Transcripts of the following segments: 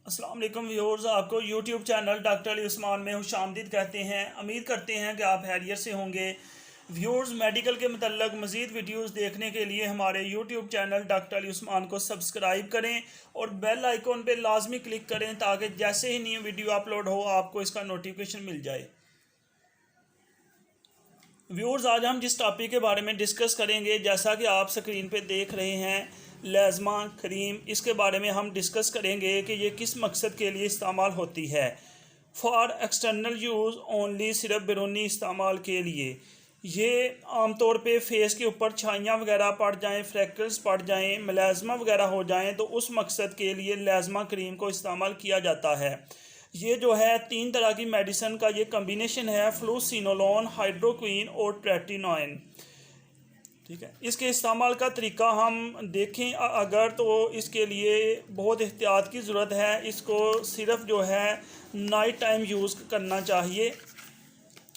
अस्सलाम वालेकुम व्यूअर्स, आपको YouTube channel doctor Ali Usman में खुशामदीद कहते हैं। उम्मीद करते हैं कि आप खैरियत से होंगे। व्यूअर्स, मेडिकल के मतलब मज़ीद वीडियोस देखने के लिए हमारे YouTube channel doctor Ali Usman को सब्सक्राइब करें और बेल आइकॉन पे लाजमी क्लिक करें ताकि जैसे ही न्यू वीडियो अपलोड हो आपको इसका नोटिफिकेशन मिल जाए। व्यूअर्स, आज हम जिस टॉपिक के बारे में डिस्कस करेंगे, जैसा कि आप स्क्रीन पे देख रहे हैं, लाजमा क्रीम, इसके बारे में हम डिस्कस करेंगे कि ये किस मकसद के लिए इस्तेमाल होती है। फॉर एक्सटर्नल यूज़ ओनली, सिर्फ बैरूनी इस्तेमाल के लिए। ये आमतौर पे फेस के ऊपर छाइयाँ वगैरह पड़ जाएं, फ्रैकल्स पड़ जाएं, मलाजमा वगैरह हो जाएं, तो उस मकसद के लिए लाजमा क्रीम को इस्तेमाल किया जाता है। ये जो है 3 तरह की मेडिसिन का ये कम्बिनेशन है, फ्लूसिनोलोन, हाइड्रोक्विन और ट्रेटिनोइन। ठीक है, इसके इस्तेमाल का तरीका हम देखें अगर, तो इसके लिए बहुत एहतियात की ज़रूरत है। इसको सिर्फ जो है नाइट टाइम यूज़ करना चाहिए।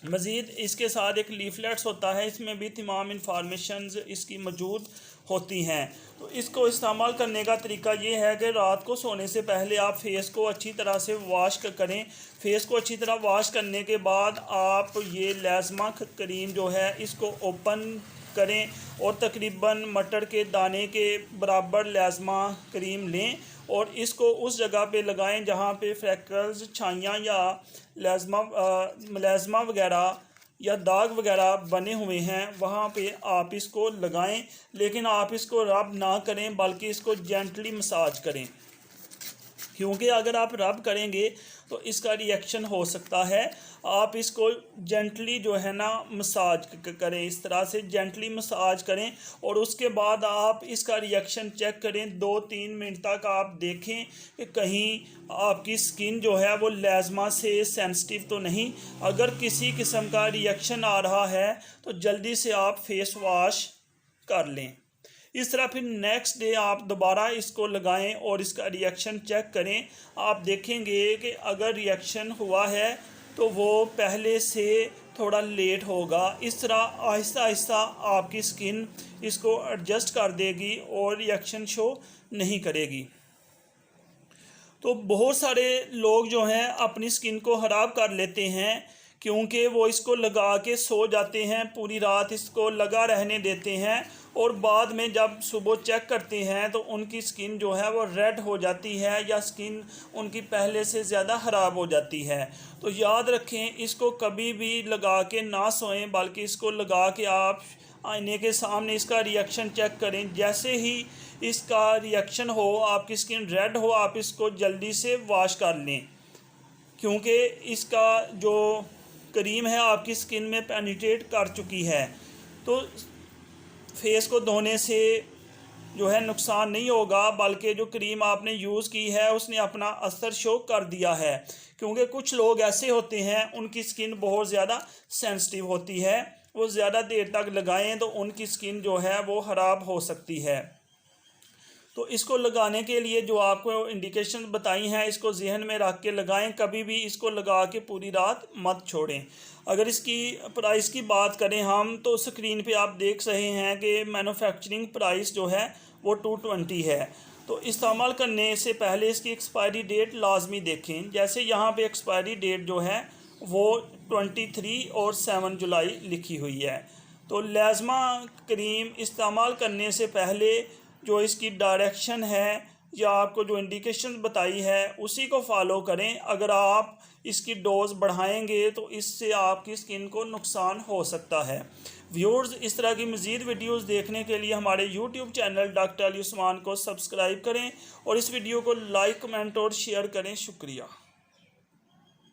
मज़ीद इसके साथ एक लीफलेट्स होता है, इसमें भी तमाम इंफॉर्मेशंस इसकी मौजूद होती हैं। तो इसको इस्तेमाल करने का तरीका ये है कि रात को सोने से पहले आप फेस को अच्छी तरह से वॉश करें। फेस को अच्छी तरह वॉश करने के बाद आप ये लाजमा क्रीम जो है इसको ओपन करें और तकरीबन मटर के दाने के बराबर लाजमा क्रीम लें और इसको उस जगह पे लगाएं जहाँ पे फ्रैकल्स, छाइयाँ या मलाजमा वगैरह या दाग वगैरह बने हुए हैं, वहाँ पे आप इसको लगाएं। लेकिन आप इसको रब ना करें बल्कि इसको जेंटली मसाज करें, क्योंकि अगर आप रब करेंगे तो इसका रिएक्शन हो सकता है। आप इसको जेंटली जो है ना मसाज करें, इस तरह से जेंटली मसाज करें और उसके बाद आप इसका रिएक्शन चेक करें। 2-3 मिनट तक आप देखें कि कहीं आपकी स्किन जो है वो लाजमा से सेंसिटिव तो नहीं। अगर किसी किस्म का रिएक्शन आ रहा है तो जल्दी से आप फेस वॉश कर लें। इस तरह फिर नेक्स्ट डे आप दोबारा इसको लगाएं और इसका रिएक्शन चेक करें। आप देखेंगे कि अगर रिएक्शन हुआ है तो वो पहले से थोड़ा लेट होगा। इस तरह आहिस्ता आहिस्ता आपकी स्किन इसको एडजस्ट कर देगी और रिएक्शन शो नहीं करेगी। तो बहुत सारे लोग जो हैं अपनी स्किन को ख़राब कर लेते हैं क्योंकि वो इसको लगा के सो जाते हैं, पूरी रात इसको लगा रहने देते हैं और बाद में जब सुबह चेक करते हैं तो उनकी स्किन जो है वो रेड हो जाती है या स्किन उनकी पहले से ज़्यादा ख़राब हो जाती है। तो याद रखें, इसको कभी भी लगा के ना सोएं बल्कि इसको लगा के आप आईने के सामने इसका रिएक्शन चेक करें। जैसे ही इसका रिएक्शन हो, आपकी स्किन रेड हो, आप इसको जल्दी से वॉश कर लें, क्योंकि इसका जो क्रीम है आपकी स्किन में पेनिट्रेट कर चुकी है। तो फेस को धोने से जो है नुकसान नहीं होगा, बल्कि जो क्रीम आपने यूज़ की है उसने अपना असर शो कर दिया है। क्योंकि कुछ लोग ऐसे होते हैं उनकी स्किन बहुत ज़्यादा सेंसिटिव होती है, वो ज़्यादा देर तक लगाएं तो उनकी स्किन जो है वो ख़राब हो सकती है। तो इसको लगाने के लिए जो आपको इंडिकेशन बताई हैं इसको जहन में रख के लगाएं। कभी भी इसको लगा के पूरी रात मत छोड़ें। अगर इसकी प्राइस की बात करें हम, तो स्क्रीन पे आप देख रहे हैं कि मैन्युफैक्चरिंग प्राइस जो है वो 220 है। तो इस्तेमाल करने से पहले इसकी एक्सपायरी डेट लाजमी देखें। जैसे यहाँ पे एक्सपायरी डेट जो है वो 23 और 7 जुलाई लिखी हुई है। तो लाजमा क्रीम इस्तेमाल करने से पहले जो इसकी डायरेक्शन है या आपको जो इंडिकेशन बताई है उसी को फॉलो करें। अगर आप इसकी डोज बढ़ाएंगे तो इससे आपकी स्किन को नुकसान हो सकता है। व्यूअर्स, इस तरह की मज़ीद वीडियोस देखने के लिए हमारे YouTube channel doctor Ali Usman को सब्सक्राइब करें और इस वीडियो को लाइक, कमेंट और शेयर करें। शुक्रिया।